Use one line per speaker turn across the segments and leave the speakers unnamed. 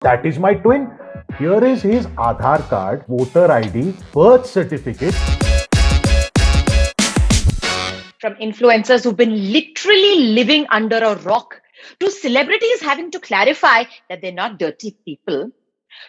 That is my twin. Here is his Aadhaar card, voter ID, birth certificate.
From influencers who've been literally living under a rock to celebrities having to clarify that they're not dirty people,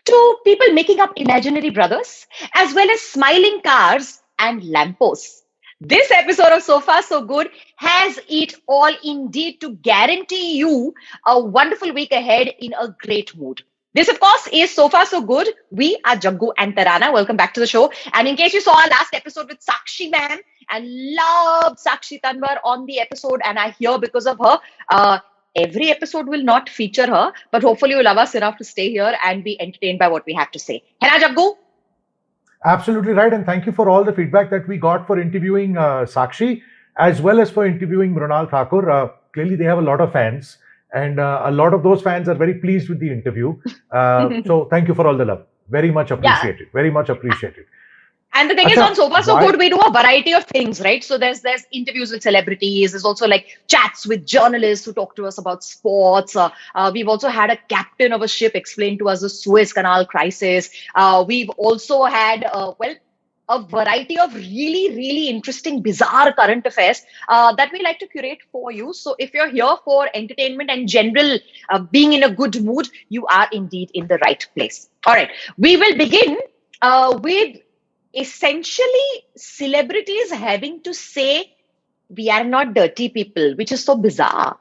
to people making up imaginary brothers, as well as smiling cars and lampposts. This episode of So Far So Good has it all indeed to guarantee you a wonderful week ahead in a great mood. This, of course, is So Far So Good. We are Jaggu and Tarana. Welcome back to the show. And in case you saw our last episode with Sakshi Man and loved Sakshi Tanwar on the episode and are here because of her, every episode will not feature her, but hopefully you love us enough to stay here and be entertained by what we have to say. Hai na, Jaggu?
Absolutely right. And thank you for all the feedback that we got for interviewing Sakshi, as well as for interviewing Mrunal Thakur. Clearly, they have a lot of fans. And a lot of those fans are very pleased with the interview. So thank you for all the love. Very much appreciated. Very much appreciated.
And the thing is, on So Far So Good, we do a variety of things, right? So there's interviews with celebrities. There's also like chats with journalists who talk to us about sports. We've also had a captain of a ship explain to us the Suez Canal crisis. We've also had, a variety of really, really interesting, bizarre current affairs that we like to curate for you. So if you're here for entertainment and general being in a good mood, you are indeed in the right place. All right. We will begin with essentially celebrities having to say, we are not dirty people, which is so bizarre.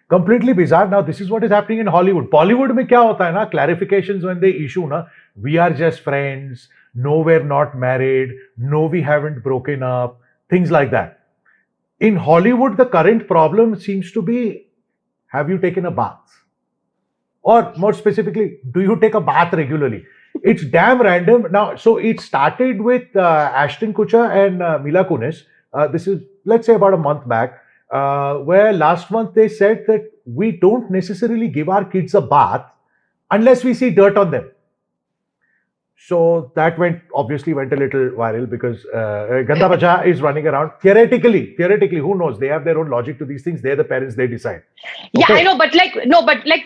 Completely bizarre. Now, this is what is happening in Hollywood. Bollywood mein kya hota hai na? Clarifications when they issue na, we are just friends. No, we're not married. No, we haven't broken up. Things like that. In Hollywood, the current problem seems to be, have you taken a bath? Or more specifically, do you take a bath regularly? It's damn random. Now, so it started with Ashton Kutcher and Mila Kunis. This is, let's say, about a month back, where last month they said that we don't necessarily give our kids a bath unless we see dirt on them. So that obviously went a little viral because Ganda Bacha is running around. Theoretically, who knows? They have their own logic to these things. They're the parents, they decide.
Okay. Yeah, I know, but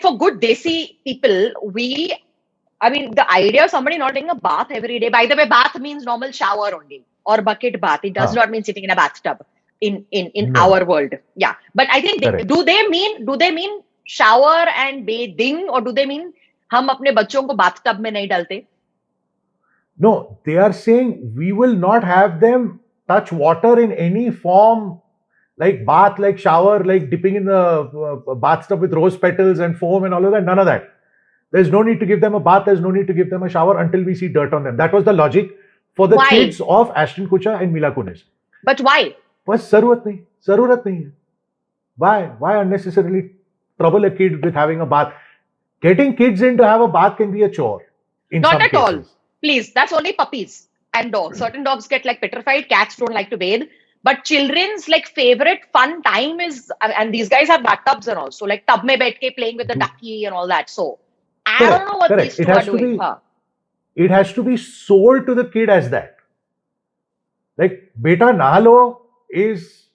for good Desi people, the idea of somebody not taking a bath every day, by the way, bath means normal shower only or bucket bath. It does not mean sitting in a bathtub in our world. Yeah. But I think, do they mean shower and bathing, or do they mean hum apne bachchon ko bathtub mein nahi dalte?
No, they are saying we will not have them touch water in any form, like bath, like shower, like dipping in the bathtub with rose petals and foam and all of that. None of that. There's no need to give them a bath. There's no need to give them a shower until we see dirt on them. That was the logic for the kids of Ashton Kutcher and Mila Kunis.
But why?
Bas zarurat nahi. Why? Why unnecessarily trouble a kid with having a bath? Getting kids in to have a bath can be a chore.
Not at all. Please, that's only puppies and dogs. Certain dogs get like petrified. Cats don't like to bathe. But children's like favorite fun time is, and these guys have bathtubs and all. So like tub mein baith ke playing with the ducky and all that. So I don't know what these two are doing.
It has to be sold to the kid as that. Like beta nahalo is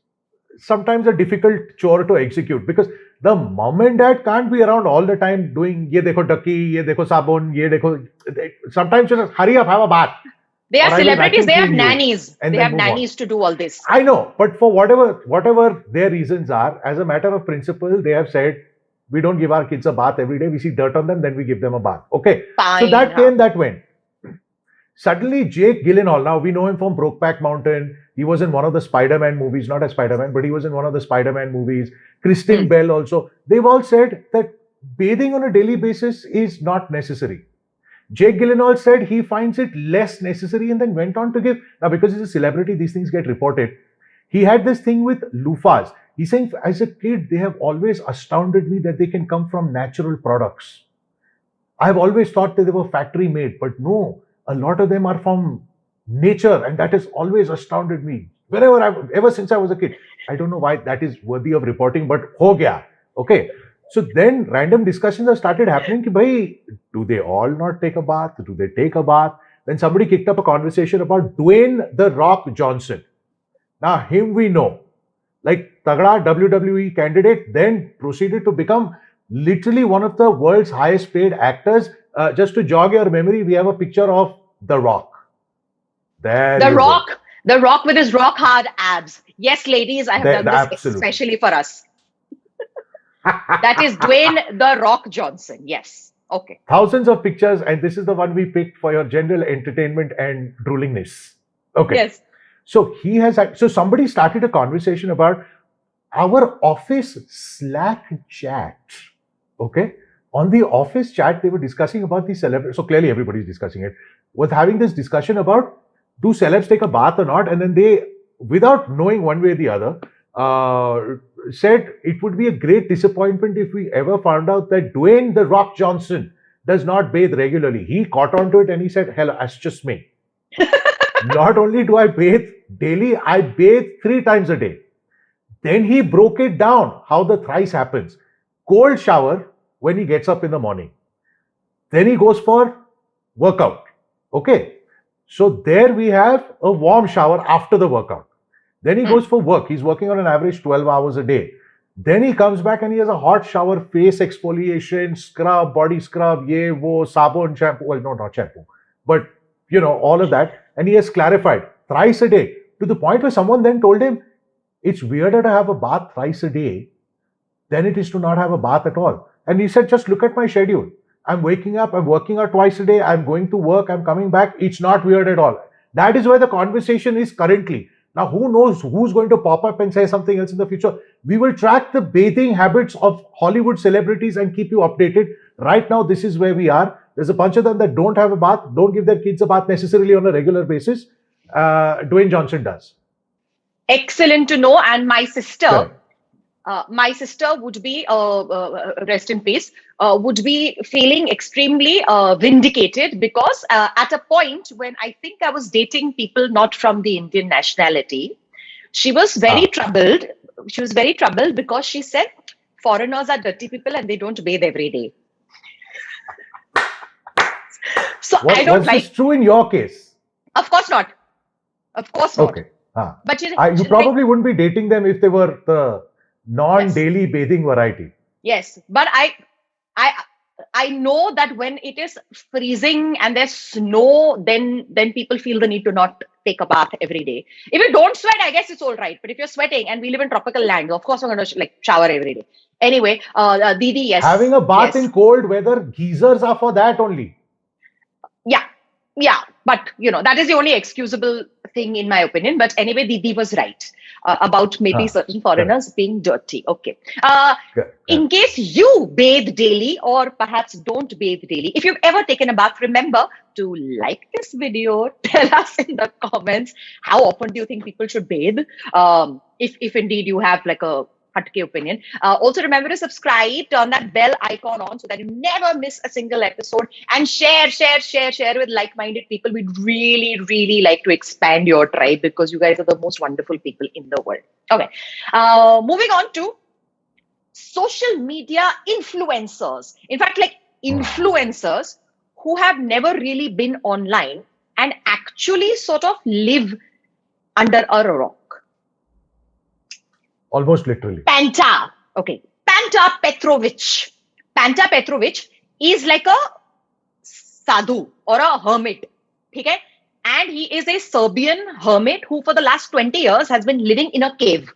sometimes a difficult chore to execute because the mom and dad can't be around all the time doing ye dekho ducky, ye dekho sabun, ye dekho. Sometimes just hurry up, have a bath.
They are celebrities, they have nannies. They have nannies to do all this.
I know, but for whatever their reasons are, as a matter of principle, they have said, we don't give our kids a bath every day. We see dirt on them, then we give them a bath. Okay.
Fine.
So that came, that went. Suddenly, Jake Gyllenhaal, now we know him from Brokeback Mountain. He was in one of the Spider-Man movies, not as Spider-Man, but he was in one of the Spider-Man movies. Kristen Bell also. They've all said that bathing on a daily basis is not necessary. Jake Gyllenhaal said he finds it less necessary and then went on to give. Now, because he's a celebrity, these things get reported. He had this thing with loofahs. He's saying, as a kid, they have always astounded me that they can come from natural products. I've always thought that they were factory made, but no, a lot of them are from nature, and that has always astounded me. Ever since I was a kid. I don't know why that is worthy of reporting, but ho gaya. Okay. So then random discussions have started happening. Ki, bhai, do they all not take a bath? Do they take a bath? Then somebody kicked up a conversation about Dwayne "The Rock" Johnson. Now, him we know. Like Tagda WWE candidate, then proceeded to become literally one of the world's highest paid actors. Just to jog your memory, we have a picture of The Rock. There
The
you
Rock,
go.
The Rock with his rock hard abs. Yes, ladies, I have done this
Absolutely.
especially for us. That is Dwayne The Rock Johnson. Yes. Okay.
Thousands of pictures, and this is the one we picked for your general entertainment and droolingness. Okay.
Yes.
So somebody started a conversation about our office Slack chat. Okay. On the office chat, they were discussing about the celebrity. So clearly everybody's discussing it. Was having this discussion about, do celebs take a bath or not? And then they, without knowing one way or the other, said it would be a great disappointment if we ever found out that Dwayne The Rock Johnson does not bathe regularly. He caught on to it and he said, "Hell, that's just me. Not only do I bathe daily, I bathe 3 times a day." Then he broke it down how the thrice happens. Cold shower when he gets up in the morning. Then he goes for workout. Okay. So there we have a warm shower after the workout. Then he goes for work. He's working on an average 12 hours a day. Then he comes back and he has a hot shower, face exfoliation, scrub, body scrub, ye, wo, sabon, shampoo. Well, no, not shampoo. But, all of that. And he has clarified thrice a day, to the point where someone then told him, it's weirder to have a bath thrice a day than it is to not have a bath at all. And he said, just look at my schedule. I'm waking up, I'm working out twice a day, I'm going to work, I'm coming back. It's not weird at all. That is where the conversation is currently. Now, who knows who's going to pop up and say something else in the future? We will track the bathing habits of Hollywood celebrities and keep you updated. Right now, this is where we are. There's a bunch of them that don't have a bath, don't give their kids a bath necessarily on a regular basis. Dwayne Johnson does.
Excellent to know. And my sister,
Correct.
would be, rest in peace, would be feeling extremely vindicated because at a point when I think I was dating people not from the Indian nationality, she was very troubled. She was very troubled because she said foreigners are dirty people and they don't bathe every day. So I don't
was
like.
this true in your case?
Of course not. Of course not.
Okay.
But
you probably wouldn't be dating them if they were the non-daily bathing variety.
Yes, but I know that when it is freezing and there's snow, then people feel the need to not take a bath every day. If you don't sweat, I guess it's all right. But if you're sweating, and we live in tropical land, of course I'm going to shower every day. Anyway, Didi, yes.
Having a bath in cold weather, geysers are for that only.
Yeah. But, that is the only excusable thing in my opinion. But anyway, Didi was right about maybe certain foreigners being dirty. Okay. In case you bathe daily or perhaps don't bathe daily, if you've ever taken a bath, remember to like this video. Tell us in the comments, how often do you think people should bathe? If indeed you have like a hatke opinion. Also remember to subscribe, turn that bell icon on so that you never miss a single episode, and share with like-minded people. We'd really, really like to expand your tribe because you guys are the most wonderful people in the world. Okay. Moving on to social media influencers. In fact, like influencers who have never really been online and actually sort of live under a rock.
Almost literally.
Panta. Okay. Panta Petrovich. Panta Petrovich is like a sadhu or a hermit. Okay? And he is a Serbian hermit who for the last 20 years has been living in a cave.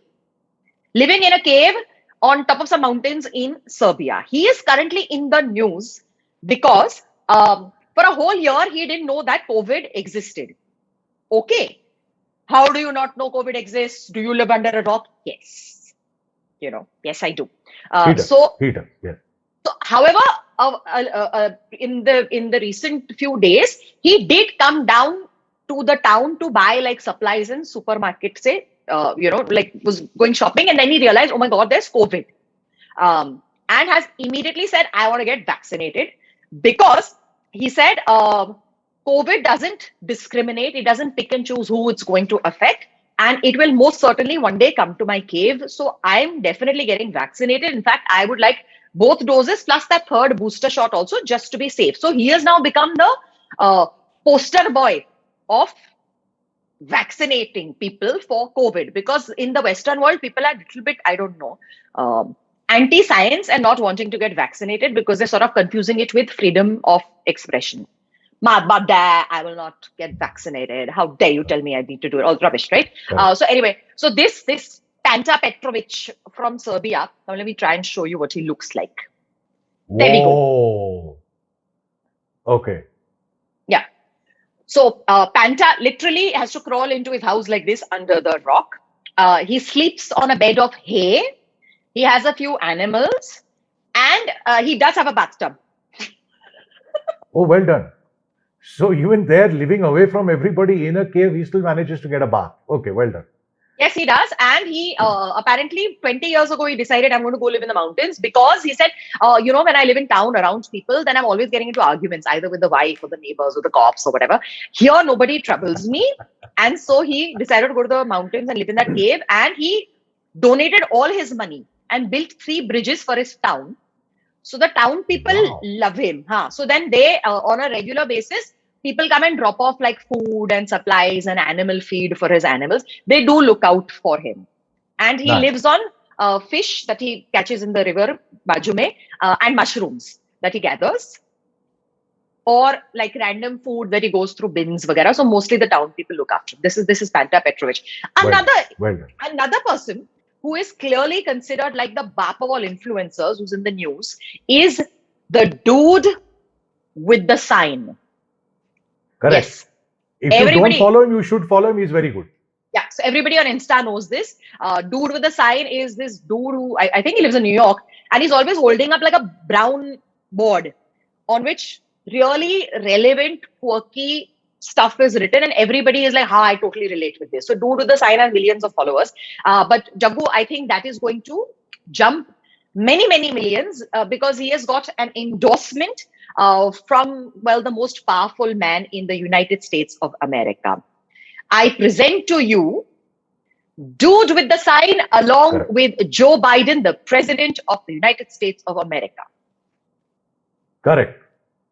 Living in a cave on top of some mountains in Serbia. He is currently in the news because for a whole year, he didn't know that COVID existed. Okay. How do you not know COVID exists? Do you live under a rock? Yes. Yes, I do.
He does. Yes.
So, however, in the recent few days, he did come down to the town to buy like supplies in supermarket, say, was going shopping, and then he realized, oh my God, there's COVID. And has immediately said, I want to get vaccinated because he said, COVID doesn't discriminate. It doesn't pick and choose who it's going to affect. And it will most certainly one day come to my cave. So I'm definitely getting vaccinated. In fact, I would like both doses plus that third booster shot also just to be safe. So he has now become the poster boy of vaccinating people for COVID, because in the Western world, people are a little bit, I don't know, anti-science and not wanting to get vaccinated because they're sort of confusing it with freedom of expression. But I will not get vaccinated. How dare you tell me I need to do it? All rubbish, right?
Correct.
So anyway, so this Panta Petrovic from Serbia. Now let me try and show you what he looks like. There we go.
Whoa. Okay.
Yeah. So Panta literally has to crawl into his house like this under the rock. He sleeps on a bed of hay. He has a few animals, and he does have a bathtub.
Oh, well done. So even there, living away from everybody in a cave, he still manages to get a bath. Okay, well done.
Yes, he does. And he apparently 20 years ago, he decided I'm going to go live in the mountains because he said, when I live in town around people, then I'm always getting into arguments either with the wife or the neighbors or the cops or whatever. Here, nobody troubles me. And so he decided to go to the mountains and live in that cave. And he donated all his money and built 3 bridges for his town. So the town people love him. So then they, on a regular basis, people come and drop off like food and supplies and animal feed for his animals. They do look out for him. And he lives on fish that he catches in the river, Bajume, and mushrooms that he gathers. Or like random food that he goes through bins, vagara. So mostly the town people look after him. This is Panta Petrovic. Another person who is clearly considered like the bap of all influencers, who's in the news, is the dude with the sign.
Correct.
Yes.
If you don't follow him, you should follow him. He's very good.
Yeah. So everybody on Insta knows this. Dude with the sign is this dude who, I think he lives in New York, and he's always holding up like a brown board on which really relevant, quirky stuff is written, and everybody is like, I totally relate with this. So dude with the sign has millions of followers. But Jaggu, I think that is going to jump many, many millions because he has got an endorsement from, the most powerful man in the United States of America. I present to you dude with the sign along with Joe Biden, the president of the United States of America.
Correct.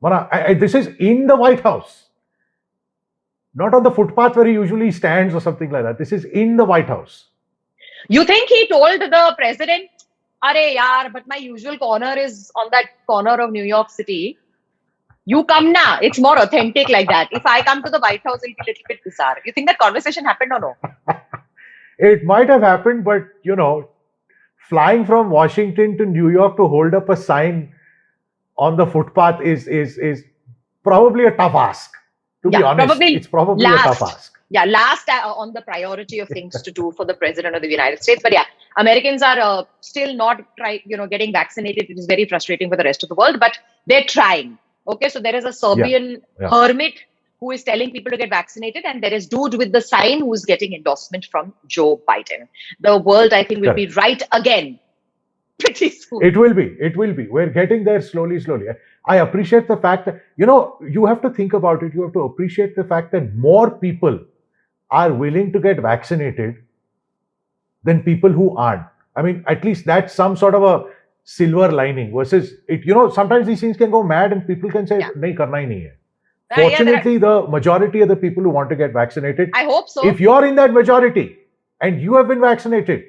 Mana, this is in the White House. Not on the footpath where he usually stands or something like that. This is in the White House.
You think he told the president, "Are yaar, but my usual corner is on that corner of New York City. You come na." It's more authentic like that. If I come to the White House, it'll be a little bit bizarre. You think that conversation happened or no?
It might have happened, but flying from Washington to New York to hold up a sign on the footpath is probably a tough ask. To be honest, it's probably a tough ask.
Yeah, last on the priority of things to do for the president of the United States. But yeah, Americans are still not getting vaccinated. It is very frustrating for the rest of the world, but they're trying. Okay, so there is a Serbian hermit who is telling people to get vaccinated, and there is dude with the sign who is getting endorsement from Joe Biden. The world, I think, will be right again pretty soon.
It will be. We're getting there slowly. I appreciate the fact that, you have to think about it. You have to appreciate the fact that more people are willing to get vaccinated than people who aren't. I mean, at least that's some sort of a silver lining versus it. Sometimes these things can go mad and people can say, nahi, karna hi nahi hai. Fortunately, the majority of the people who want to get vaccinated,
I hope so.
If you're in that majority and you have been vaccinated,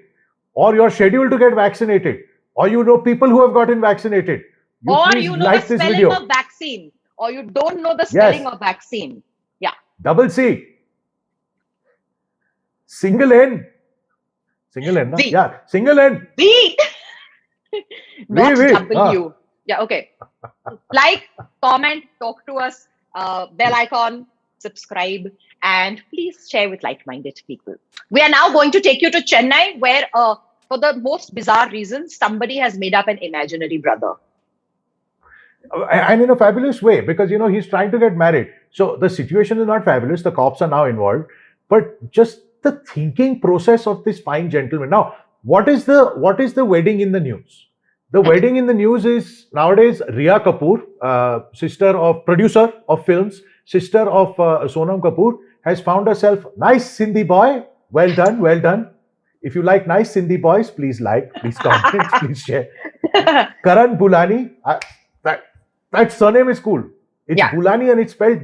or you're scheduled to get vaccinated, or people who have gotten vaccinated,
or the spelling of vaccine, or you don't know the spelling of vaccine. Yeah.
Double C. Single N. Single N,
V.
Yeah, single N.
V. Not W. Yeah, okay. Like, comment, talk to us, bell icon, subscribe, and please share with like-minded people. We are now going to take you to Chennai, where for the most bizarre reasons, somebody has made up an imaginary brother.
And in a fabulous way, because, he's trying to get married. So the situation is not fabulous. The cops are now involved. But just the thinking process of this fine gentleman. Now, what is the wedding in the news? The wedding in the news is nowadays Rhea Kapoor, producer of films, sister of Sonam Kapoor, has found herself nice Sindhi boy. Well done. If you like nice Sindhi boys, please like, please comment, please share. Karan Bulani, that surname is cool. It's Bulani and it's spelled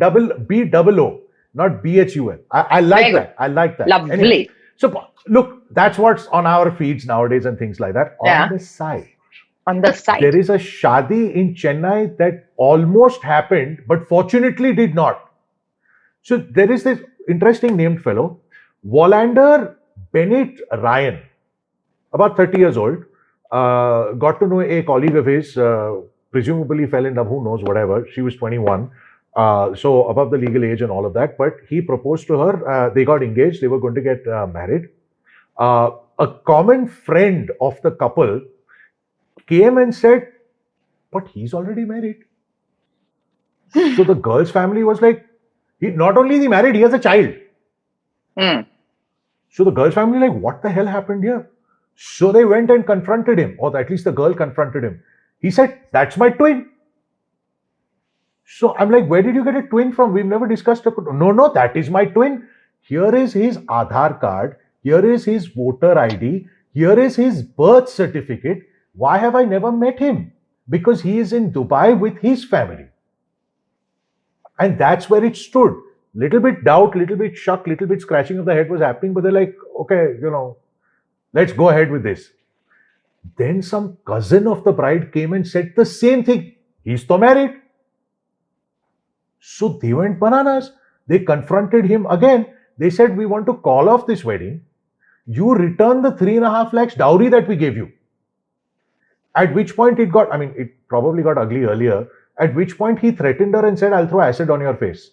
B-O-O, not B-H-U-L. I like that. I like that.
Lovely.
Anyway, so look, that's what's on our feeds nowadays and things like that. On the side,
On the side.
There is a shadi in Chennai that almost happened, but fortunately did not. So there is this interesting named fellow, Wallander Bennett Ryan, about 30 years old, got to know a colleague of his, presumably fell in love, who knows, whatever. She was 21, so above the legal age and all of that. But he proposed to her. They got engaged. They were going to get married. A common friend of the couple came and said, but he's already married. So the girl's family was like, not only is he married, he has a child. So the girl's family like, what the hell happened here? So they went and confronted him, or at least the girl confronted him. He said, that's my twin. So I'm like, where did you get a twin from? We've never discussed a... No, that is my twin. Here is his Aadhaar card. Here is his voter ID. Here is his birth certificate. Why have I never met him? Because he is in Dubai with his family. And that's where it stood. Little bit doubt, little bit shock, little bit scratching of the head was happening, but they're like, okay, let's go ahead with this. Then some cousin of the bride came and said the same thing. He's to married. So they went bananas. They confronted him again. They said, we want to call off this wedding. You return the 3.5 lakhs dowry that we gave you. At which point it probably got ugly earlier. At which point he threatened her and said, I'll throw acid on your face.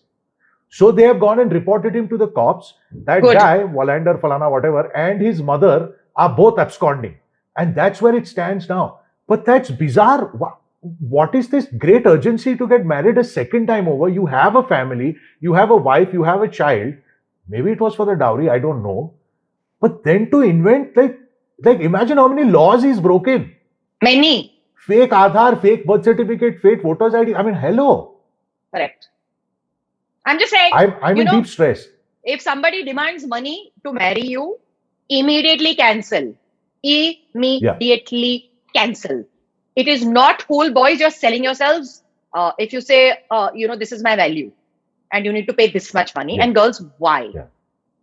So they have gone and reported him to the cops. That
Good.
guy, Wallander, Falana, whatever, and his mother are both absconding. And that's where it stands now. But that's bizarre. What is this great urgency to get married a second time over? You have a family, you have a wife, you have a child. Maybe it was for the dowry, I don't know. But then to invent, like imagine how many laws he's broken.
Many.
Fake Aadhaar, fake birth certificate, fake voters ID. I mean, hello.
Correct. I'm just saying.
I'm in deep stress.
If somebody demands money to marry you, immediately cancel. Immediately cancel. It is not cool, boys. You're selling yourselves. If you say, this is my value, and you need to pay this much money.
Yeah.
And girls, why?
Yeah.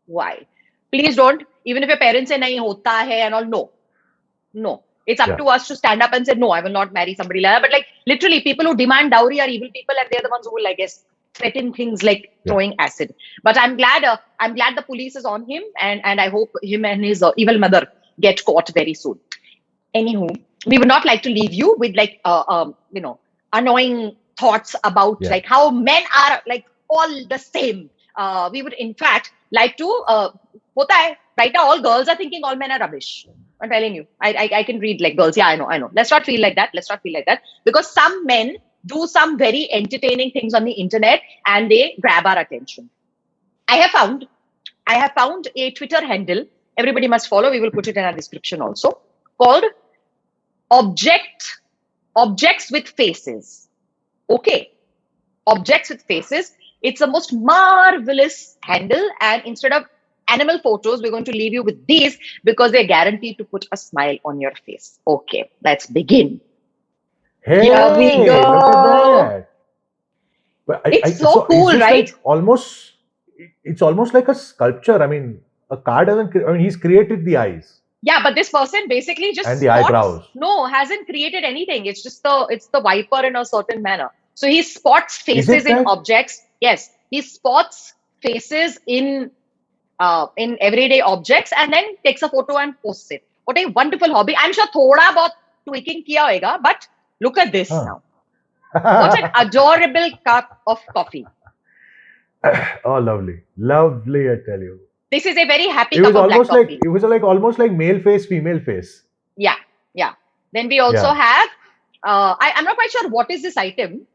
Why? Please don't. Even if your parents say nahi hota hai and all, no. It's up to us to stand up and say, no, I will not marry somebody like that. But like literally, people who demand dowry are evil people, and they're the ones who will, I guess, threaten things like throwing acid. But I'm glad the police is on him, and I hope him and his evil mother get caught very soon. Anywho, we would not like to leave you with annoying thoughts about like how men are like all the same. We would in fact like to hota hai. Right now, all girls are thinking all men are rubbish. I'm telling you, I can read like girls. Yeah, I know. Let's not feel like that. Because some men do some very entertaining things on the internet and they grab our attention. I have found a Twitter handle. Everybody must follow. We will put it in our description also. Called Objects with Faces. Okay. Objects with Faces. It's the most marvelous handle, and instead of animal photos, we're going to leave you with these because they're guaranteed to put a smile on your face. Okay, let's begin.
Hey,
here we go.
Look at that. But
it's so cool, right?
Like it's almost like a sculpture. I mean, a car doesn't. He's created the eyes.
Yeah, but this person basically just
and the eyebrows.
No, hasn't created anything. It's just the wiper in a certain manner. So he spots faces in objects. Yes, he spots faces in everyday objects and then takes a photo and posts it. What a wonderful hobby. I'm sure thoda bahut tweaking kiya hoega, but look at this now. What an adorable cup of coffee.
Oh, lovely. Lovely, I tell you.
This is a very happy cup of black coffee.
It was like almost like male face, female face.
Yeah. Then we also have, I'm not quite sure what is this item,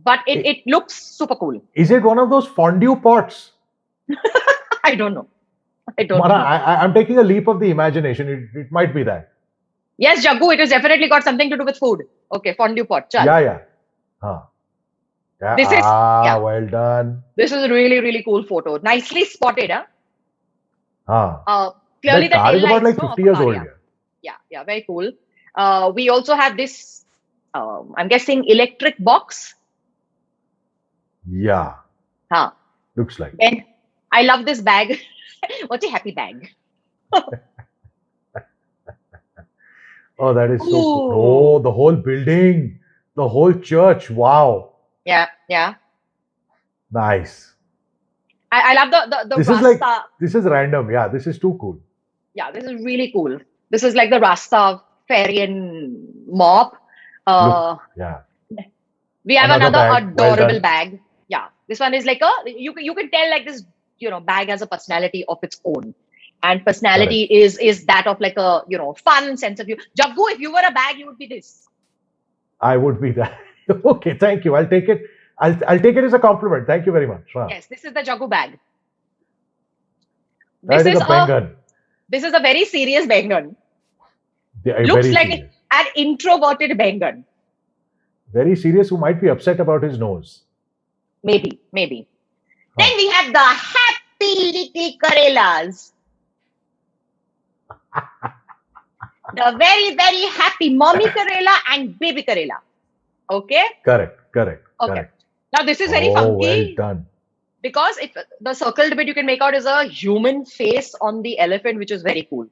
but it looks super cool.
Is it one of those fondue pots?
I don't know.
I'm taking a leap of the imagination. It might be that.
Yes, Jaggu, it has definitely got something to do with food. Okay, fondue pot. Chal.
Yeah.
This is
well done.
This is a really, really cool photo. Nicely spotted,
huh?
Clearly the
car is about like
50
years old.
Yeah, very cool. We also have this, I'm guessing, electric box.
Yeah.
Huh.
Looks like.
And I love this bag. What's a happy bag?
Oh, that is so cool.
Ooh.
Oh, the whole building, the whole church. Wow.
Yeah, yeah.
Nice.
I love the
This is
Rasta.
like, this is random. Yeah, this is too cool.
Yeah, this is really cool. This is like the Rastafarian mop.
Look, yeah.
We have
Another
another
bag. Well
adorable
done.
bag. Yeah, this one is like you can tell like this bag has a personality of its own, and personality is that of like a fun sense of you. Jaggu, if you were a bag, you would be this.
I would be that. Okay, thank you. I'll take it. I'll take it as a compliment. Thank you very much. Wow.
Yes, this is the Jaggu bag.
That is a Bengal.
This is a very serious Bengal.
Very
Looks like
serious.
an introverted Bengal.
Very serious, who might be upset about his nose.
Maybe.
Huh.
Then we have the happy little Karelas. The very, very happy mommy Karela and baby Karela. Okay?
Correct.
Okay. Now this is very funky.
Well done.
Because the circled bit you can make out is a human face on the elephant, which is very cool.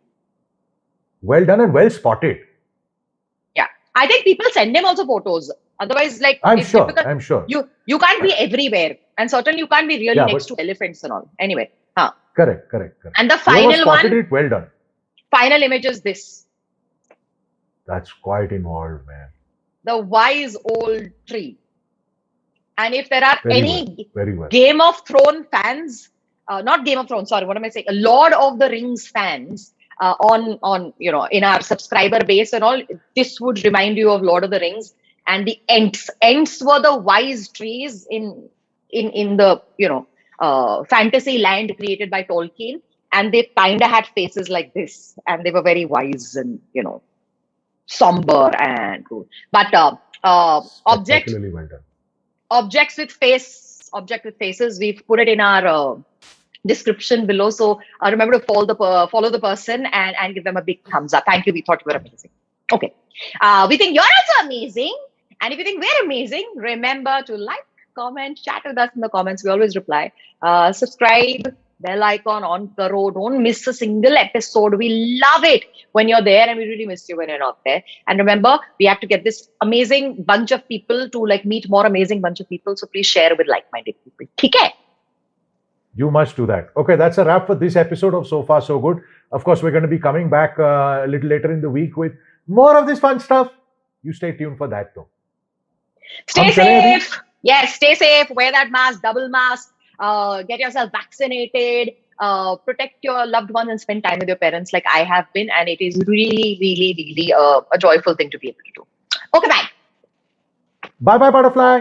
Well done and well spotted.
Yeah. I think people send him also photos. Otherwise, like
I'm sure.
You can't be everywhere. And certainly you can't be really next to elephants and all. Anyway.
Correct.
And the final one.
It, well done.
Final image is this.
That's quite involved, man.
The wise old tree. And if there are
very well.
Game of Thrones fans, not Game of Thrones, sorry, what am I saying? Lord of the Rings fans on in our subscriber base and all, this would remind you of Lord of the Rings. And the Ents. Ents were the wise trees in the fantasy land created by Tolkien, and they kind of had faces like this, and they were very wise and somber and cool. But object
well done.
Object with faces, we've put it in our description below. So remember to follow the person and give them a big thumbs up. Thank you. We thought you were amazing. Okay. We think you're also amazing. And if you think we're amazing, remember to like, comment, chat with us in the comments. We always reply. Subscribe, bell icon on karo. Don't miss a single episode. We love it when you're there, and we really miss you when you're not there. And remember, we have to get this amazing bunch of people to meet more amazing bunch of people. So please share with like-minded people. Okay?
You must do that. Okay, that's a wrap for this episode of So Far So Good. Of course, we're going to be coming back a little later in the week with more of this fun stuff. You stay tuned for that though.
Stay safe. Yes, stay safe. Wear that mask, double mask. Get yourself vaccinated. Protect your loved ones and spend time with your parents like I have been. And it is really, really, really a joyful thing to be able to do. Okay, bye.
Bye-bye, butterfly.